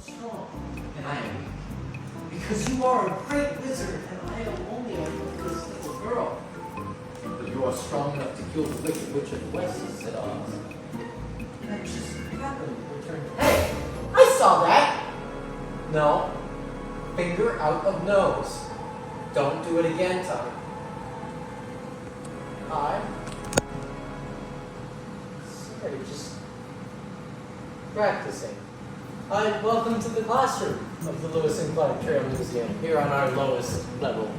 strong, and I am weak. Because you are a great wizard, and I am only a helpless little girl. But you are strong enough to kill the wicked witch of the west, said Oz. That just happened, returned. Hey! I saw that! No. Finger out of nose. Don't do it again, Tommy. Sorry, just practicing. Hi, welcome to the classroom of the Lewis and Clark Trail Museum, here on our lowest level.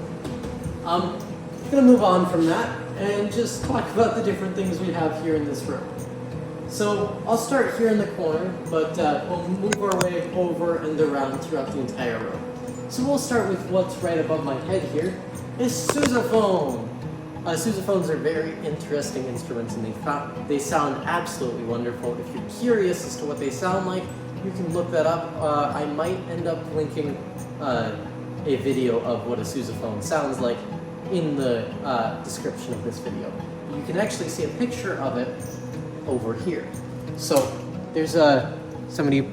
I'm gonna move on from that and just talk about the different things we have here in this room. So I'll start here in the corner, but we'll move our way over and around throughout the entire room. So we'll start with what's right above my head here, is sousaphone. Sousaphones are very interesting instruments, and they sound absolutely wonderful. If you're curious as to what they sound like, you can look that up. I might end up linking a video of what a sousaphone sounds like in the description of this video. You can actually see a picture of it over here. So there's somebody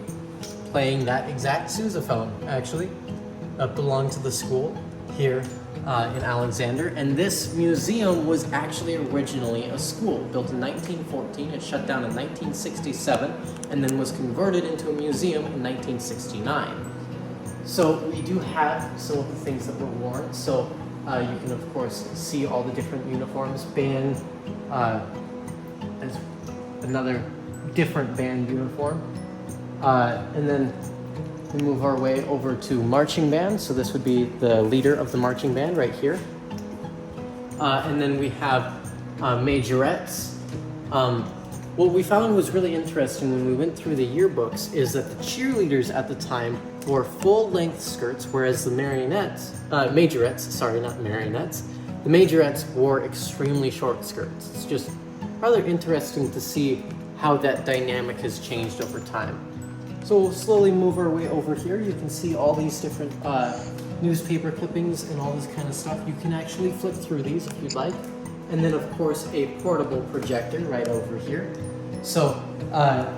playing that exact sousaphone, actually. Belonged to the school here in Alexander, and this museum was actually originally a school built in 1914. It shut down in 1967 and then was converted into a museum in 1969. So we do have some of the things that were worn. So you can of course see all the different uniforms. Band, as another different band uniform, and then we move our way over to marching band. So this would be the leader of the marching band right here. And then we have majorettes. What we found was really interesting when we went through the yearbooks is that the cheerleaders at the time wore full-length skirts, whereas the majorettes, sorry, not marionettes, the majorettes wore extremely short skirts. It's just rather interesting to see how that dynamic has changed over time. So we'll slowly move our way over here. You can see all these different newspaper clippings and all this kind of stuff. You can actually flip through these if you'd like. And then of course a portable projector right over here. So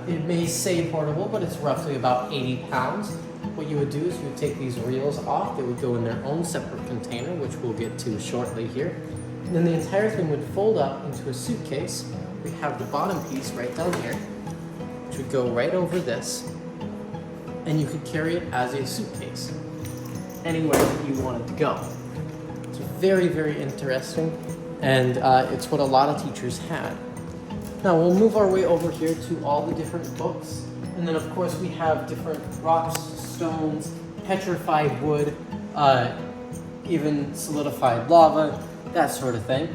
it may say portable, but it's roughly about 80 pounds. What you would do is you would take these reels off. They would go in their own separate container, which we'll get to shortly here. And then the entire thing would fold up into a suitcase. We have the bottom piece right down here, which would go right over this. And you could carry it as a suitcase anywhere that you wanted to go. It's very, very interesting, and it's what a lot of teachers had. Now we'll move our way over here to all the different books, and then of course we have different rocks, stones, petrified wood, even solidified lava, that sort of thing,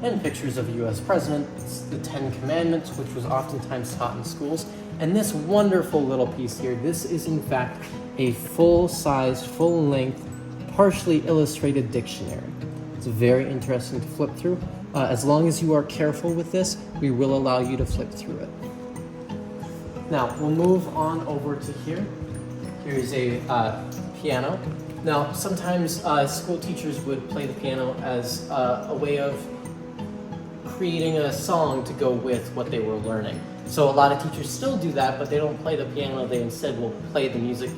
and pictures of US presidents, the 10 Commandments, which was oftentimes taught in schools. And this wonderful little piece here, this is in fact a full-sized, full-length, partially illustrated dictionary. It's very interesting to flip through. As long as you are careful with this, we will allow you to flip through it. Now, we'll move on over to here. Here's a piano. Now, sometimes school teachers would play the piano as a way of creating a song to go with what they were learning. So a lot of teachers still do that, but they don't play the piano. They instead will play the music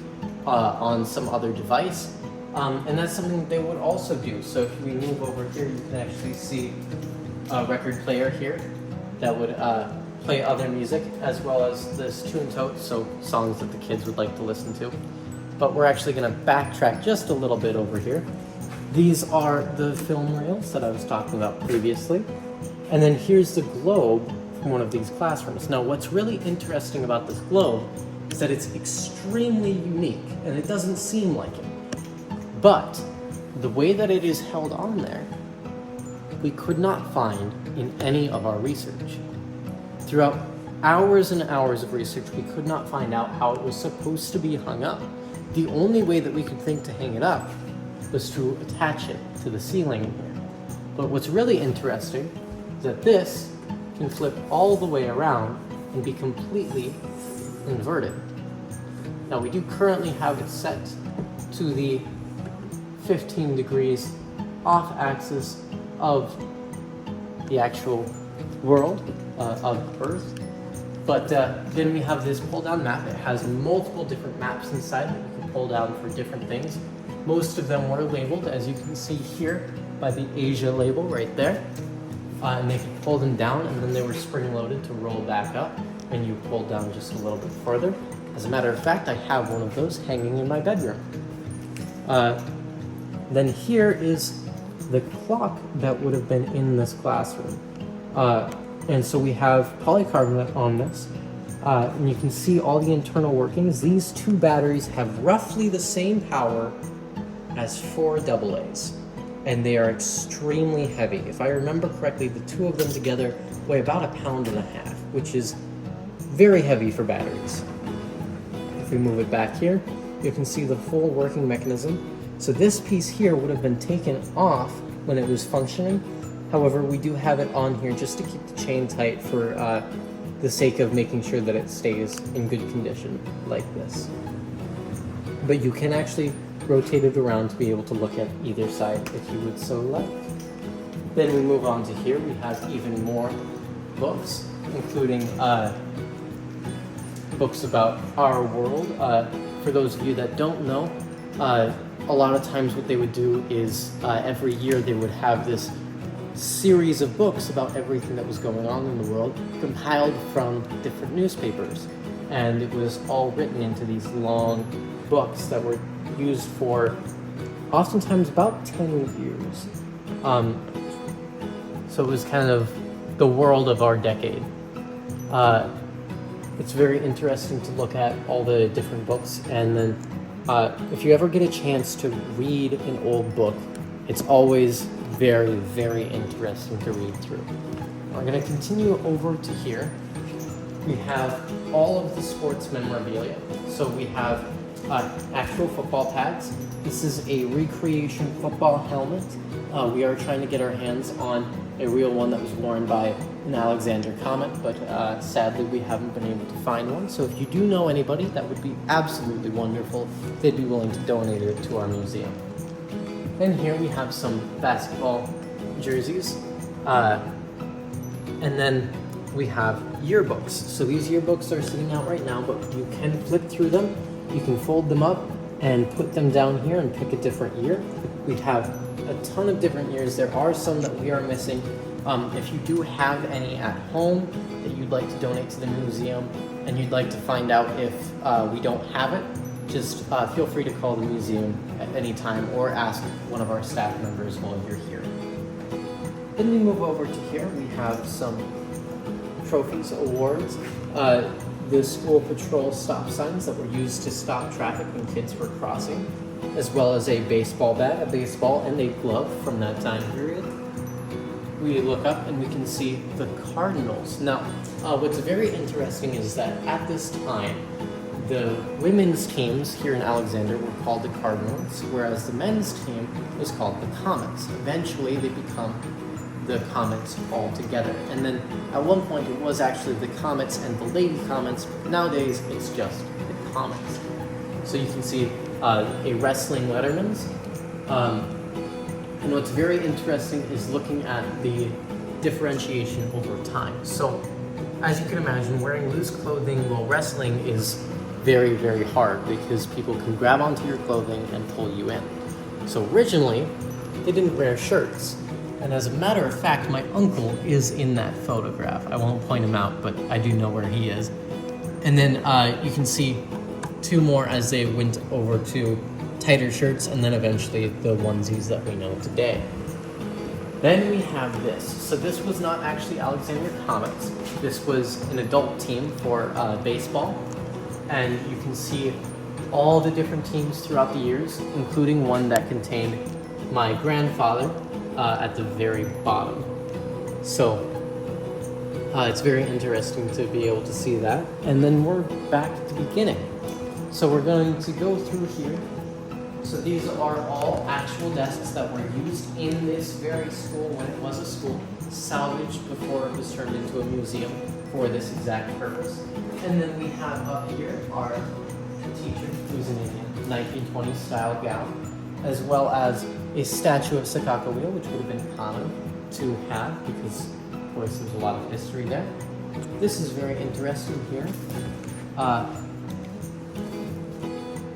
on some other device. And that's something they would also do. So if we move over here, you can actually see a record player here that would play other music, as well as this tune tote, so songs that the kids would like to listen to. But we're actually going to backtrack just a little bit over here. These are the film reels that I was talking about previously. And then here's the globe from one of these classrooms. Now, what's really interesting about this globe is that it's extremely unique, and it doesn't seem like it. But the way that it is held on there, we could not find in any of our research. Throughout hours and hours of research, we could not find out how it was supposed to be hung up. The only way that we could think to hang it up was to attach it to the ceiling here. But what's really interesting is that this can flip all the way around and be completely inverted. Now, we do currently have it set to the 15 degrees off axis of the actual world of Earth. But then we have this pull-down map. It has multiple different maps inside that you can pull down for different things. Most of them were labeled, as you can see here, by the Asia label right there. And they could pull them down, and then they were spring-loaded to roll back up, and you pull down just a little bit further. As a matter of fact, I have one of those hanging in my bedroom. Then here is the clock that would have been in this classroom. And so we have polycarbonate on this, and you can see all the internal workings. These two batteries have roughly the same power as 4 AA's, and they are extremely heavy. If I remember correctly, the two of them together weigh about 1.5 pounds, which is very heavy for batteries. If we move it back here, you can see the full working mechanism. So this piece here would have been taken off when it was functioning. However, we do have it on here just to keep the chain tight for the sake of making sure that it stays in good condition like this. But you can actually rotate it around to be able to look at either side if you would so like. Then we move on to here. We have even more books, including books about our world. For those of you that don't know, a lot of times what they would do is every year they would have this series of books about everything that was going on in the world, compiled from different newspapers. And it was all written into these long books that were used for oftentimes about 10 years. So it was kind of the world of our decade. It's very interesting to look at all the different books, and then if you ever get a chance to read an old book, it's always very, very interesting to read through. We're going to continue over to here. We have all of the sports memorabilia. So we have actual football pads. This is a recreation football helmet. We are trying to get our hands on a real one that was worn by an Alexander comet, but sadly we haven't been able to find one. So if you do know anybody, that would be absolutely wonderful. They'd be willing to donate it to our museum. Then here we have some basketball jerseys. And then we have yearbooks. So these yearbooks are sitting out right now, but you can flip through them. You can fold them up and put them down here and pick a different year. We have a ton of different years. There are some that we are missing. If you do have any at home that you'd like to donate to the museum and you'd like to find out if we don't have it, just feel free to call the museum at any time or ask one of our staff members while you're here. Then we move over to here. We have some trophies, awards, the school patrol stop signs that were used to stop traffic when kids were crossing, as well as a baseball bat, a baseball, and a glove from that time period. We look up and we can see the Cardinals. Now, what's very interesting is that at this time, the women's teams here in Alexander were called the Cardinals, whereas the men's team was called the Comets. Eventually, they become the Comets altogether. And then at one point, it was actually the Comets and the Lady Comets. Nowadays, it's just the Comets. So you can see a wrestling Letterman's. And what's very interesting is looking at the differentiation over time. So, as you can imagine, wearing loose clothing while wrestling is very, very hard because people can grab onto your clothing and pull you in. So originally, they didn't wear shirts. And as a matter of fact, my uncle is in that photograph. I won't point him out, but I do know where he is. And then you can see two more as they went over to tighter shirts, and then eventually the onesies that we know today. Then we have this. So this was not actually Alexander Comets. This was an adult team for baseball. And you can see all the different teams throughout the years, including one that contained my grandfather at the very bottom. So it's very interesting to be able to see that. And then we're back at the beginning. So we're going to go through here. So these are all actual desks that were used in this very school when it was a school, salvaged before it was turned into a museum for this exact purpose. And then we have up here our teacher, who's in a 1920s style gown, as well as a statue of Sakakawea, which would have been common to have because, of course, there's a lot of history there. this is very interesting here.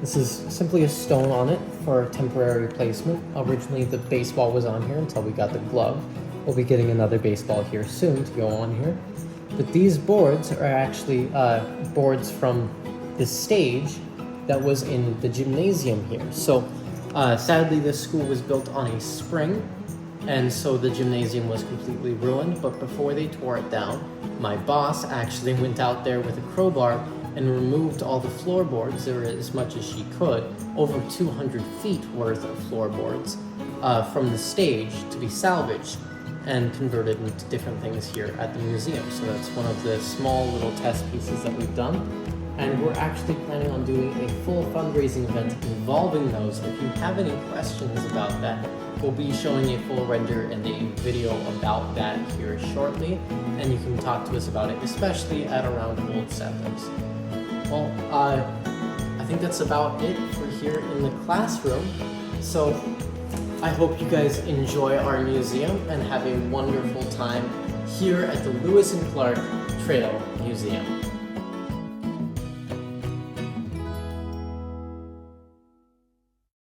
This is simply a stone on it for a temporary replacement. Originally the baseball was on here until we got the glove. We'll be getting another baseball here soon to go on here. But these boards are actually boards from the stage that was in the gymnasium here. So sadly this school was built on a spring, and so the gymnasium was completely ruined. But before they tore it down, my boss actually went out there with a crowbar and removed all the floorboards, or as much as she could, over 200 feet worth of floorboards from the stage to be salvaged and converted into different things here at the museum. So that's one of the small little test pieces that we've done. And we're actually planning on doing a full fundraising event involving those. If you have any questions about that, we'll be showing a full render and a video about that here shortly, and you can talk to us about it, especially at around Old Settlers. Well, I think that's about it for here in the classroom. So I hope you guys enjoy our museum and have a wonderful time here at the Lewis and Clark Trail Museum.